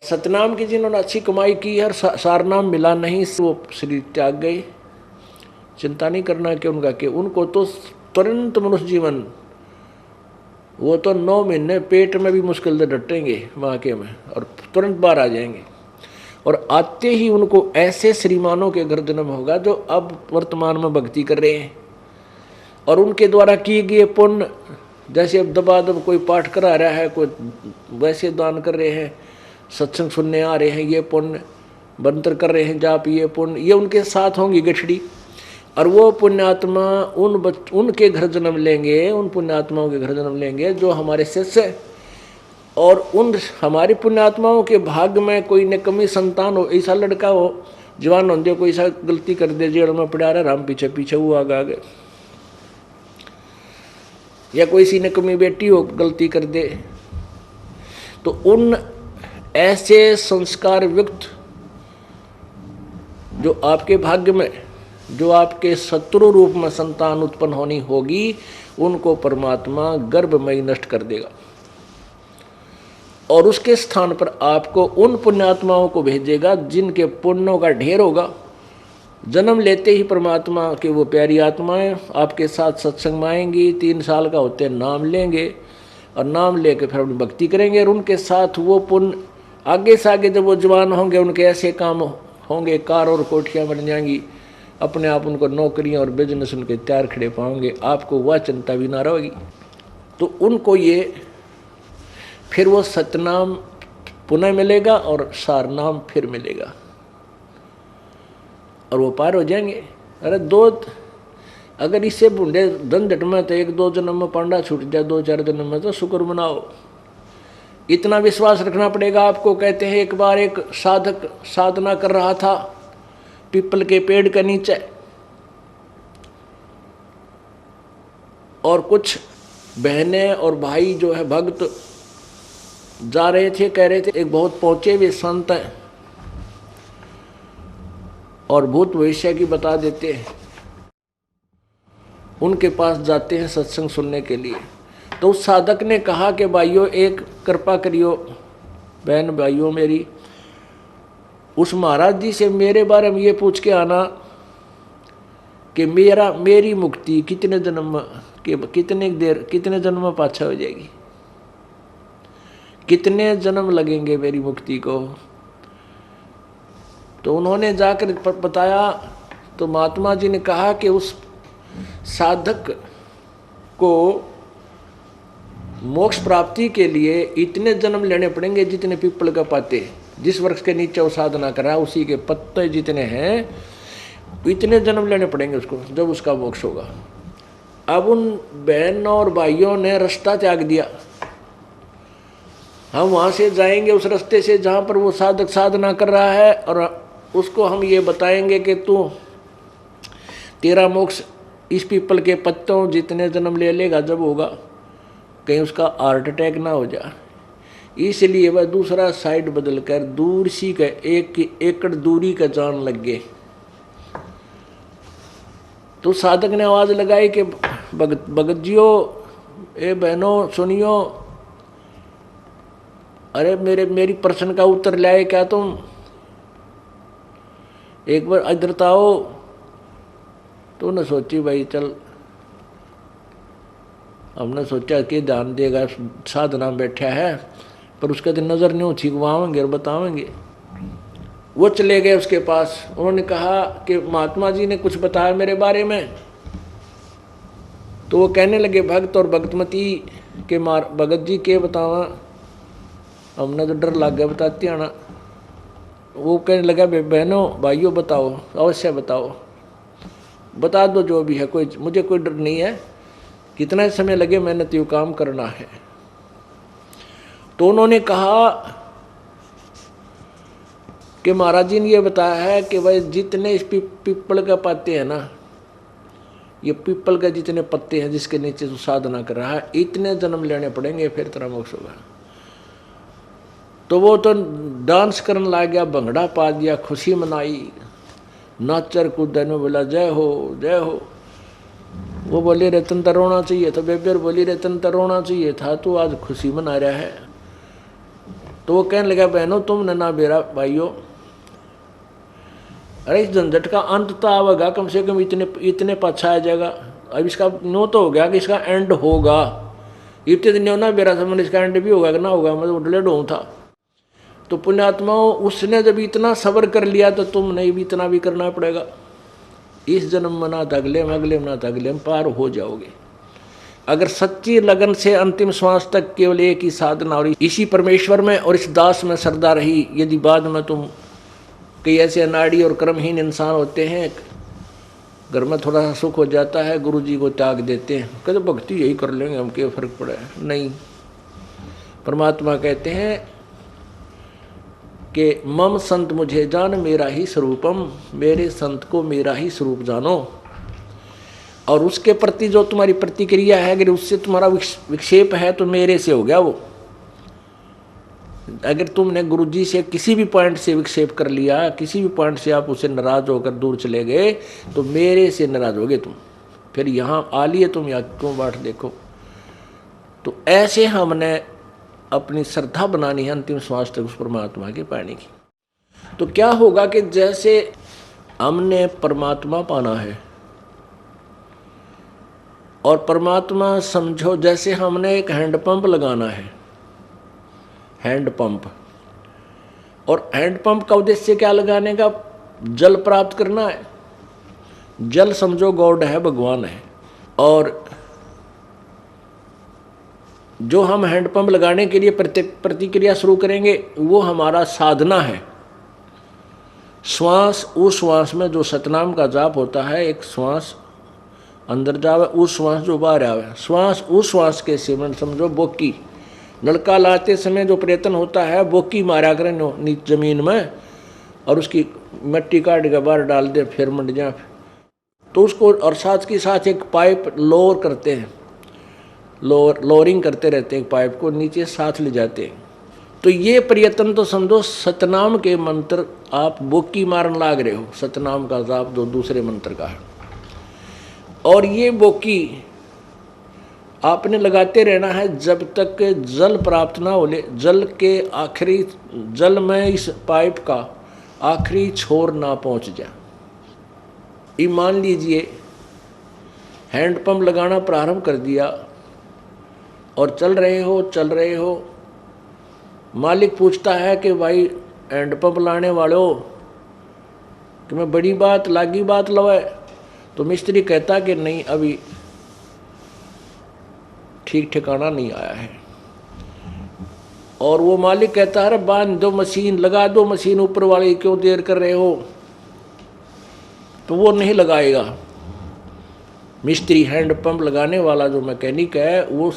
सतनाम की जिन्होंने अच्छी कमाई की है और सारनाम मिला नहीं, वो शरीर त्याग गए। चिंता नहीं करना कि उनका कि उनको तो तुरंत मनुष्य जीवन, वो तो 9 महीने पेट में भी मुश्किल से डटेंगे माँ के में और तुरंत बाहर आ जाएंगे। और आते ही उनको ऐसे श्रीमानों के घर जन्म होगा जो अब वर्तमान में भक्ति कर रहे हैं और उनके द्वारा किए गए पुण्य, जैसे अब दबादब कोई पाठ करा रहा है, कोई वैसे दान कर रहे हैं, सत्संग सुनने आ रहे हैं, ये पुण्य मंत्र कर रहे हैं, जाप, ये पुण्य, ये उनके साथ होंगी गठड़ी। और वो पुण्यात्मा उनके घर जन्म लेंगे, उन पुण्यात्माओं के घर जन्म लेंगे जो हमारे शिष्य। और उन हमारी पुण्यात्माओं के भाग्य में कोई निकम्मी संतान हो, ऐसा लड़का हो जवान होंगे, कोई ऐसा गलती कर दे, जेल में पड़ा रहा, राम पीछे पीछे वो आगे, या कोई सी निकम्मी बेटी हो गलती कर दे, तो उन ऐसे संस्कार युक्त जो आपके भाग्य में, जो आपके शत्रु रूप में संतान उत्पन्न होनी होगी, उनको परमात्मा गर्भ में ही नष्ट कर देगा और उसके स्थान पर आपको उन पुण्यात्माओं को भेजेगा जिनके पुण्यों का ढेर होगा। जन्म लेते ही परमात्मा के वो प्यारी आत्माएं आपके साथ सत्संग में आएंगी, 3 साल का होते नाम लेंगे और नाम लेके फिर अपनी भक्ति करेंगे और उनके साथ वो पुण्य आगे से आगे जब वो जवान होंगे, उनके ऐसे काम होंगे, कार और कोठियाँ बन जाएंगी, अपने आप उनको नौकरियाँ और बिजनेस उनके तैयार खड़े पाओगे, आपको वह चिंता भी ना रहेगी। तो उनको ये फिर वो सतनाम पुनः मिलेगा और सारनाम फिर मिलेगा और वो पार हो जाएंगे। अरे अगर इससे बूढ़े झंझट में तो 1-2 जन्म में पांडा छूट जाए, 2-4 जन्म में तो शुक्र मनाओ। इतना विश्वास रखना पड़ेगा आपको। कहते हैं एक बार एक साधक साधना कर रहा था पीपल के पेड़ के नीचे, और कुछ बहनें और भाई जो है भक्त जा रहे थे, कह रहे थे एक बहुत पहुंचे हुए संत हैं और भूत भविष्य की बता देते हैं, उनके पास जाते हैं सत्संग सुनने के लिए। तो उस साधक ने कहा कि भाइयों एक कृपा करियो, बहन भाइयों मेरी, उस महाराज जी से मेरे बारे में ये पूछ के आना कि मेरी मुक्ति कितने जन्म के कितने जन्म में पाछा हो जाएगी, कितने जन्म लगेंगे मेरी मुक्ति को। तो उन्होंने जाकर बताया तो महात्मा जी ने कहा कि उस साधक को मोक्ष प्राप्ति के लिए इतने जन्म लेने पड़ेंगे जितने पीपल का पत्ते, जिस वृक्ष के नीचे वो साधना करा उसी के पत्ते जितने हैं, इतने जन्म लेने पड़ेंगे उसको, जब उसका मोक्ष होगा। अब उन बहनों और भाइयों ने रास्ता त्याग दिया, हम वहां से जाएंगे उस रास्ते से जहां पर वो साधक साधना कर रहा है और उसको हम ये बताएंगे कि तेरा मोक्ष इस पीपल के पत्तों जितने जन्म ले लेगा जब होगा, कहीं उसका हार्ट अटैक ना हो जाए, इसलिए वह दूसरा साइड बदल कर दूर सी का 1 एकड़ दूरी का जान लग गए। तो साधक ने आवाज लगाई कि भगत जियो, ए बहनों सुनियो, अरे मेरी प्रश्न का उत्तर लाए क्या तुम, एक बार इधर आओ। तो उन्हें सोची भाई चल, हमने सोचा कि ध्यान देगा, साधना बैठा है, पर उसके तो नजर नहीं होती, वहांगे और बतावेंगे। वो चले गए उसके पास, उन्होंने कहा कि महात्मा जी ने कुछ बताया मेरे बारे में। तो वो कहने लगे भक्त और भक्तमती के भगत जी के बतावा, हमने तो डर लग गया बताती आना। वो कहने लगा बहनों भाइयों बताओ, अवश्य बताओ, बता दो जो भी है, मुझे कोई डर नहीं है, कितना समय लगे मैंने तो ये काम करना है। तो उन्होंने कहा कि महाराज जी ने ये बताया है कि भाई जितने इस पीपल का पत्ते हैं ना, ये पीपल के जितने पत्ते हैं जिसके नीचे तू साधना कर रहा है, इतने जन्म लेने पड़ेंगे फिर तेरा मोक्ष होगा। तो वो तो डांस करने लग गया, भंगड़ा पा दिया, खुशी मनाई, नाचर कूदन में बोला जय हो जय हो। वो बोली रतन तो रोना चाहिए था, बेबेर बोली रतन तो रोना चाहिए था, तू आज खुशी मना रहा है। तो वो कहने लगा बहनों तुमने ना मेरा भाइयों, अरे इस झंझट का अंत तो आवेगा, कम से कम इतने इतने पाछा आ जाएगा। अब इसका नो तो हो गया कि इसका एंड होगा, इतने दिन ना मेरा समझ इसका एंड भी होगा कि ना होगा, मैं तो डिलेड हूँ था। तो पुण्यात्माओं उसने जब इतना सब्र कर लिया तो तुम नहीं भी इतना भी करना पड़ेगा। इस जन्म में ना तो अगले में, अगले में ना तो अगले में पार हो जाओगे। अगर सच्ची लगन से अंतिम श्वास तक केवल एक ही साधना और इसी परमेश्वर में और इस दास में श्रद्धा रही, यदि बाद में तुम कई ऐसे अनाड़ी और कर्महीन इंसान होते हैं, घर में थोड़ा सा सुख हो जाता है गुरु जी को त्याग देते हैं, कहते भक्ति यही कर लेंगे, हम क्या फर्क पड़ा है। नहीं, परमात्मा कहते हैं कि मम संत मुझे जान मेरा ही स्वरूपम, मेरे संत को मेरा ही स्वरूप जानो। और उसके प्रति जो तुम्हारी प्रतिक्रिया है, अगर उससे तुम्हारा विक्षेप है तो मेरे से हो गया वो। अगर तुमने गुरु जी से किसी भी पॉइंट से विक्षेप कर लिया, किसी भी पॉइंट से आप उससे नाराज होकर दूर चले गए, तो मेरे से नाराज होगे तुम। फिर यहाँ आ लिए तुम, या क्यों बाट देखो। तो ऐसे हमने अपनी श्रद्धा बनानी है अंतिम श्वास तक उस परमात्मा के पाने की। तो क्या होगा कि जैसे हमने परमात्मा पाना है, और परमात्मा समझो जैसे हमने एक हैंडपंप लगाना है, हैंडपंप, और हैंडपंप का उद्देश्य क्या लगाने का, जल प्राप्त करना है। जल समझो गॉड है, भगवान है। और जो हम हैंडपंप लगाने के लिए प्रतिक्रिया शुरू करेंगे वो हमारा साधना है। श्वास, उस श्वास में जो सतनाम का जाप होता है, एक श्वास अंदर जावे, उस श्वास जो बाहर आवे, श्वास उस श्वास के सेवन समझो बोकी। नलका लाते समय जो प्रयत्न होता है, बोकी मारा करें नीचे जमीन में, और उसकी मिट्टी काट के बाहर डाल दे, फिर मंड जाए तो उसको, और साथ के साथ एक पाइप लोअर करते हैं, लोअरिंग करते रहते हैं, पाइप को नीचे साथ ले जाते हैं। तो ये प्रयत्न तो समझो सतनाम के मंत्र आप बोकी मारन लाग रहे हो, सतनाम का जाप जो दूसरे मंत्र का है। और ये बोकी आपने लगाते रहना है जब तक जल प्राप्त ना हो ले, जल के आखिरी, जल में इस पाइप का आखिरी छोर ना पहुंच जाए। ये मान लीजिए हैंडपंप लगाना प्रारंभ कर दिया और चल रहे हो, मालिक पूछता है कि भाई हैंडपंप लाने वालों कि मैं बड़ी बात लागी बात लवाए, तो मिस्त्री कहता कि नहीं अभी ठीक ठिकाना नहीं आया है। और वो मालिक कहता है अरे बांध दो मशीन, लगा दो मशीन ऊपर वाली, क्यों देर कर रहे हो, तो वो नहीं लगाएगा। मिस्त्री हैंडपंप लगाने वाला जो मैकेनिक है वो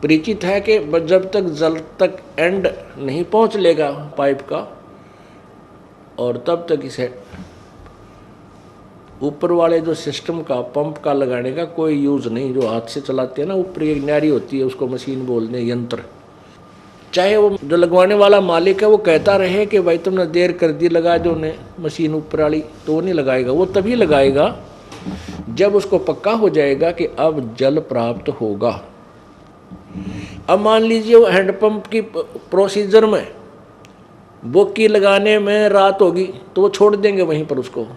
परिचित है कि जब तक जल तक एंड नहीं पहुंच लेगा पाइप का, और तब तक इसे ऊपर वाले जो सिस्टम का पंप का लगाने का कोई यूज़ नहीं। जो हाथ से चलाते हैं ना, ऊपर एक न्यारी होती है, उसको मशीन बोलते हैं, यंत्र। चाहे वो जो लगवाने वाला मालिक है वो कहता रहे कि भाई तुमने देर कर दी, लगा दो ने मशीन ऊपर वाली, तो वो नहीं लगाएगा। वो तभी लगाएगा जब उसको पक्का हो जाएगा कि अब जल प्राप्त होगा। अब मान लीजिए वो हैंडपंप की प्रोसीजर में बोकी लगाने में रात होगी, तो वो छोड़ देंगे वहीं पर, उसको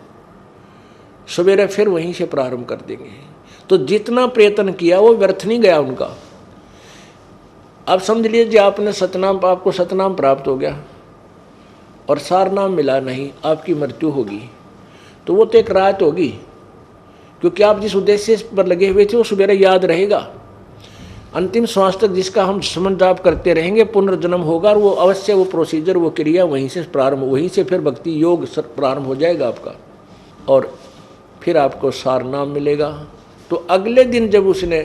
सवेरे फिर वहीं से प्रारंभ कर देंगे। तो जितना प्रयत्न किया वो व्यर्थ नहीं गया उनका। अब समझ लीजिए आपने सतनाम, आपको सतनाम प्राप्त हो गया और सार नाम मिला नहीं, आपकी मृत्यु होगी, तो वो तो एक रात होगी, क्योंकि आप जिस उद्देश्य पर लगे हुए थे वो सवेरे याद रहेगा। अंतिम श्वास तक जिसका हम स्मरण जाप करते रहेंगे, पुनर्जन्म होगा, और वो अवश्य वो प्रोसीजर, वो क्रिया वहीं से प्रारंभ, वहीं से फिर भक्ति योग प्रारंभ हो जाएगा आपका, और फिर आपको सार नाम मिलेगा। तो अगले दिन जब उसने,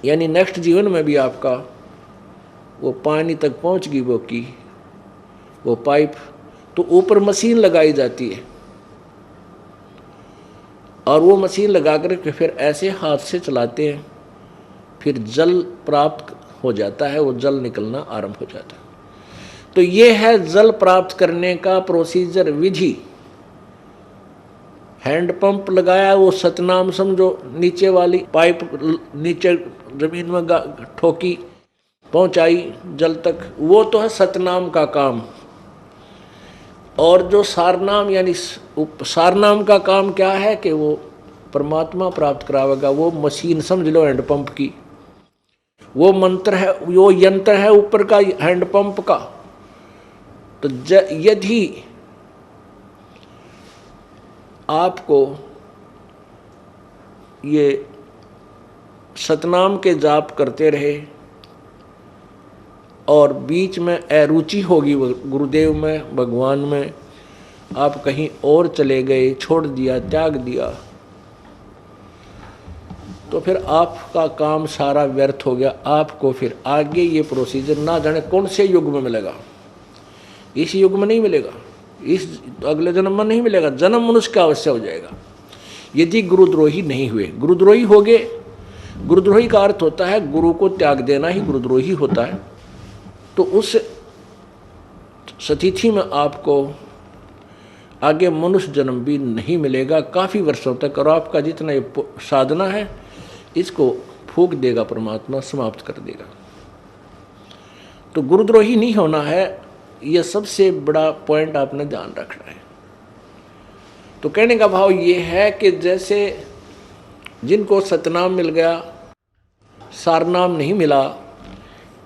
यानी नेक्स्ट जीवन में भी आपका वो पानी तक पहुंच गई वो पाइप, तो ऊपर मशीन लगाई जाती है, और वो मशीन लगा कर के फिर ऐसे हाथ से चलाते हैं, फिर जल प्राप्त हो जाता है, वो जल निकलना आरंभ हो जाता है। तो ये है जल प्राप्त करने का प्रोसीजर, विधि। हैंडपंप लगाया, वो सतनाम समझो, नीचे वाली पाइप नीचे जमीन में ठोकी, पहुंचाई जल तक, वो तो है सतनाम का काम। और जो सारनाम यानी सारनाम का काम क्या है कि वो परमात्मा प्राप्त करावेगा। वो मशीन समझ लो हैंडपंप की, वो मंत्र है, वो यंत्र है ऊपर का हैंडपंप का। तो यदि आपको ये सतनाम के जाप करते रहे और बीच में अरुचि होगी गुरुदेव में, भगवान में, आप कहीं और चले गए, छोड़ दिया, त्याग दिया, तो फिर आपका काम सारा व्यर्थ हो गया। आपको फिर आगे ये प्रोसीजर ना जाने कौन से युग में मिलेगा। इस युग में नहीं मिलेगा, इस अगले जन्म में नहीं मिलेगा, जन्म मनुष्य का अवश्य हो जाएगा यदि गुरुद्रोही नहीं हुए। गुरुद्रोही हो गए, गुरुद्रोही का अर्थ होता है गुरु को त्याग देना ही गुरुद्रोही होता है। तो उस स्थिति में आपको आगे मनुष्य जन्म भी नहीं मिलेगा काफ़ी वर्षों तक, और आपका जितना ये साधना है इसको फूंक देगा परमात्मा, समाप्त कर देगा। तो गुरुद्रोही नहीं होना है, यह सबसे बड़ा पॉइंट आपने ध्यान रखना है। तो कहने का भाव ये है कि जैसे जिनको सतनाम मिल गया, सारनाम नहीं मिला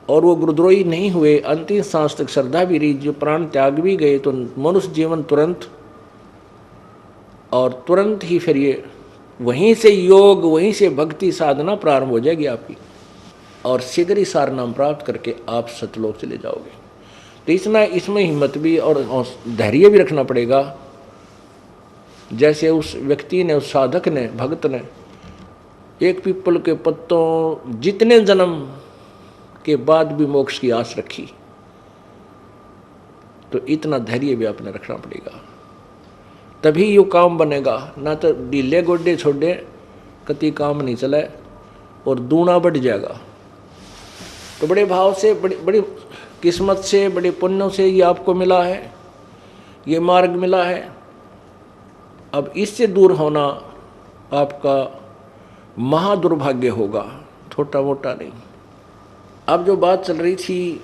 और वो गुरुद्रोही नहीं हुए, अंतिम सांस तक श्रद्धा भी रही, जो प्राण त्याग भी गए, तो मनुष्य जीवन तुरंत और तुरंत ही फिर ये वहीं से योग, वहीं से भक्ति साधना प्रारंभ हो जाएगी आपकी, और शीघ्र ही सारनाम प्राप्त करके आप सतलोक चले जाओगे। तो इसमें हिम्मत भी और धैर्य भी रखना पड़ेगा। जैसे उस व्यक्ति ने, उस साधक ने, भक्त ने एक पीपल के पत्तों जितने जन्म के बाद भी मोक्ष की आस रखी, तो इतना धैर्य भी आपने रखना पड़ेगा, तभी यो काम बनेगा। ना तो ढीले गोडे छोड़े कति काम नहीं चले और दूना बढ़ जाएगा। तो बड़े भाव से, बड़ी किस्मत से, बड़े पुण्यों से ये आपको मिला है, ये मार्ग मिला है। अब इससे दूर होना आपका महादुर्भाग्य होगा, छोटा मोटा नहीं। अब जो बात चल रही थी,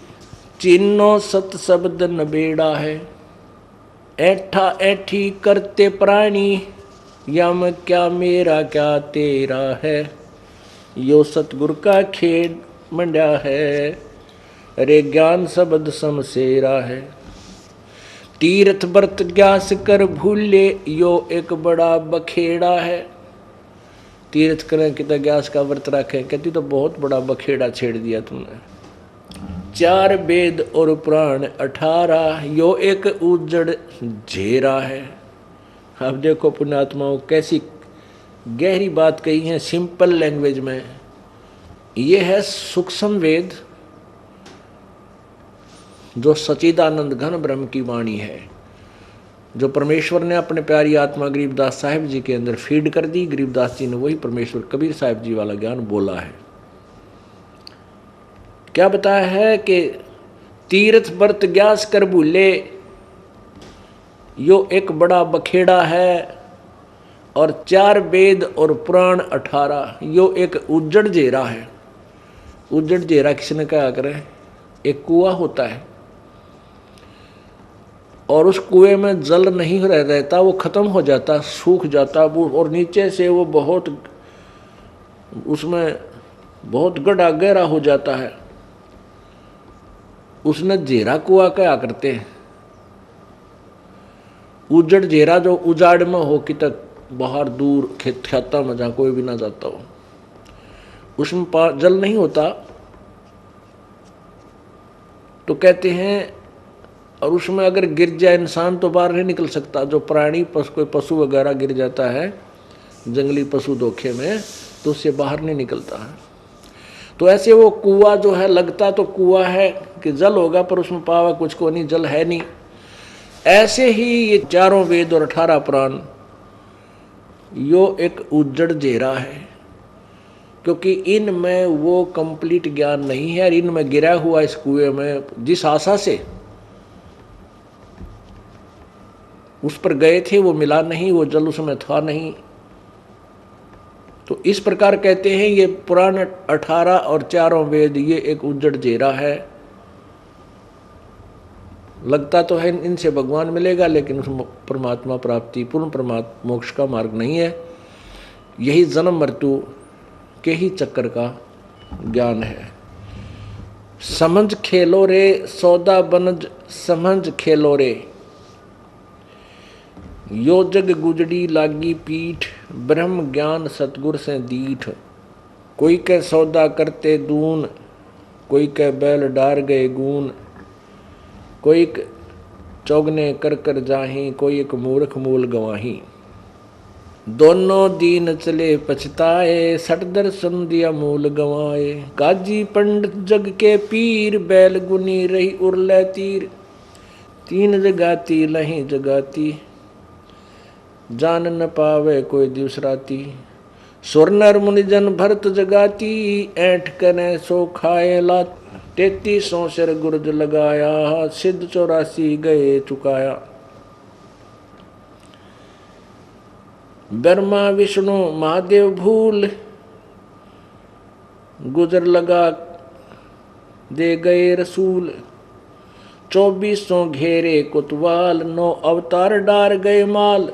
चिन्नो सत शब्द नबेड़ा है, ऐठा ऐठी करते प्राणी, यम क्या मेरा क्या तेरा है, यो सतगुरु का खेड मंड्या है, अरे ज्ञान शब्द समसेरा है। तीर्थ व्रत ग्यास कर भूले, यो एक बड़ा बखेड़ा है। तीर्थ करें कि तो ग्यास का व्रत रखें, कहती तो बहुत बड़ा बखेड़ा छेड़ दिया तुमने। 4 वेद और पुराण 18, यो एक उजड़ झेरा है। अब देखो पुण्यात्माओं कैसी गहरी बात कही है सिंपल लैंग्वेज में। ये है सूक्ष्म वेद, जो सच्चिदानंद घन ब्रह्म की वाणी है, जो परमेश्वर ने अपने प्यारी आत्मा गरीबदास साहिब जी के अंदर फीड कर दी। गरीबदास जी ने वही परमेश्वर कबीर साहिब जी वाला ज्ञान बोला है। क्या बताया है कि तीर्थ व्रत ग्यास कर भूले, यो एक बड़ा बखेड़ा है, और 4 वेद और पुराण 18, यो एक उजड़ जेरा है। उजड़ जेरा किसने कहा करे? एक कुआं होता है और उस कुएं में जल नहीं रहता, वो खत्म हो जाता, सूख जाता वो, और नीचे से वो बहुत, उसमें बहुत गड्ढा गहरा हो जाता है। उसने जेरा कुआं क्या करते हैं? उजड़ जेरा जो उजाड़ में हो कि तक बाहर दूर खेता में जहाँ कोई भी ना जाता हो, उसमें जल नहीं होता, तो कहते हैं, और उसमें अगर गिर जाए इंसान तो बाहर नहीं निकल सकता। जो प्राणी कोई पशु वगैरह गिर जाता है जंगली पशु धोखे में, तो उससे बाहर नहीं निकलता है। तो ऐसे वो कुआं जो है, लगता तो कुआं है कि जल होगा, पर उसमें पावा कुछ को नहीं, जल है नहीं। ऐसे ही ये 4 वेद और 18 पुराण, यो एक उजड़ जेरा है, क्योंकि इनमें वो कंप्लीट ज्ञान नहीं है। और इनमें गिरा हुआ इस कुएं में, जिस आशा से उस पर गए थे वो मिला नहीं, वो जल उसमें था नहीं, तो इस प्रकार कहते हैं ये पुराण 18 और चारों वेद ये एक उजड़ जेरा है। लगता तो है इनसे भगवान मिलेगा, लेकिन उस परमात्मा प्राप्ति पूर्ण परमात्मा मोक्ष का मार्ग नहीं है। यही जन्म मृत्यु के ही चक्कर का ज्ञान है। समझ खेलो रे सौदा बनज समझ खेलो रे, यो जग गुजड़ी लागी पीठ, ब्रह्म ज्ञान सतगुर से दीठ। कोई के सौदा करते दून, कोई के बैल डार गए गून, कोई चौगने कर कर जाही, कोई एक मूर्ख मूल गवाही। दोनों दीन चले पछताए, सट दर्शन दिया मूल गवाए। काजी पंडित जग के पीर, बैल गुनी रही उरले तीर। तीन जगाती लही जगाती, जान न पावे कोई दूसराती। सुर नर मुनिजन भरत जगाती, ऐठ करे सो खाए लात। 33 सिर गुरज लगाया, सिद्ध 84 गए चुकाया। ब्रह्मा विष्णु महादेव भूल, गुजर लगा दे गए रसूल। 24 घेरे कुतवाल, 9 अवतार डार गए माल।